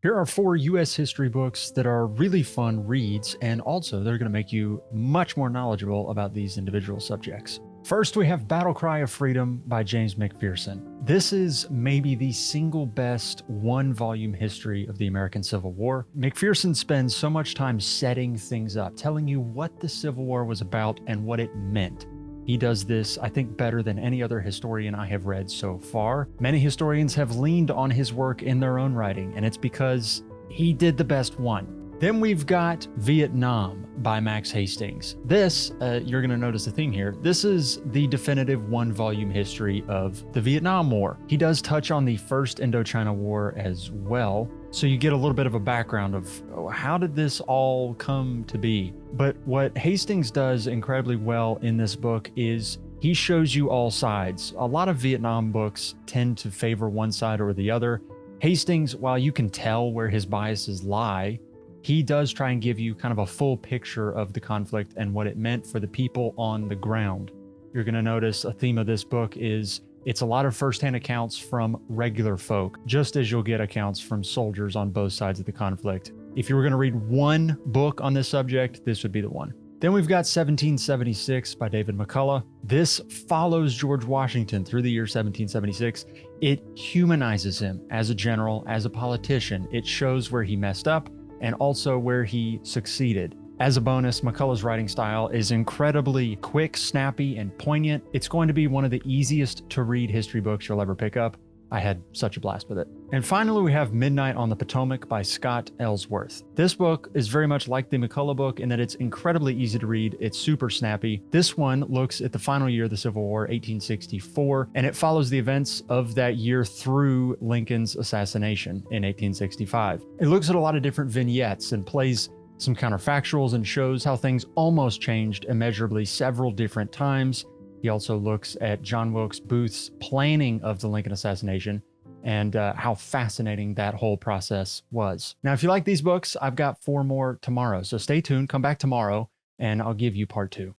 Here are 4 US history books that are really fun reads, and also they're going to make you much more knowledgeable about these individual subjects. First, we have Battlecry of Freedom by James McPherson. This is maybe the single best one-volume history of the American Civil War. McPherson spends so much time setting things up, telling you what the Civil War was about and what it meant. He does this, I think, better than any other historian I have read so far. Many historians have leaned on his work in their own writing, and it's because he did the best one. Then we've got Vietnam by Max Hastings. This, you're going to notice a theme here, this is the definitive one-volume history of the Vietnam War. He does touch on the First Indochina War as well, so you get a little bit of a background of how did this all come to be. But what Hastings does incredibly well in this book is he shows you all sides. A lot of Vietnam books tend to favor one side or the other. Hastings, while you can tell where his biases lie, he does try and give you kind of a full picture of the conflict and what it meant for the people on the ground. You're going to notice a theme of this book is it's a lot of firsthand accounts from regular folk, just as you'll get accounts from soldiers on both sides of the conflict. If you were going to read one book on this subject, this would be the one. Then we've got 1776 by David McCullough. This follows George Washington through the year 1776. It humanizes him as a general, as a politician. It shows where he messed up and also where he succeeded. As a bonus, McCullough's writing style is incredibly quick, snappy, and poignant. It's going to be one of the easiest to read history books you'll ever pick up. I had such a blast with it. And finally, we have Midnight on the Potomac by Scott Ellsworth. This book is very much like the McCullough book in that it's incredibly easy to read. It's super snappy. This one looks at the final year of the Civil War, 1864, and it follows the events of that year through Lincoln's assassination in 1865. It looks at a lot of different vignettes and plays some counterfactuals and shows how things almost changed immeasurably several different times. He also looks at John Wilkes Booth's planning of the Lincoln assassination and how fascinating that whole process was. Now, if you like these books, I've got 4 more tomorrow. So stay tuned, come back tomorrow, and I'll give you part 2.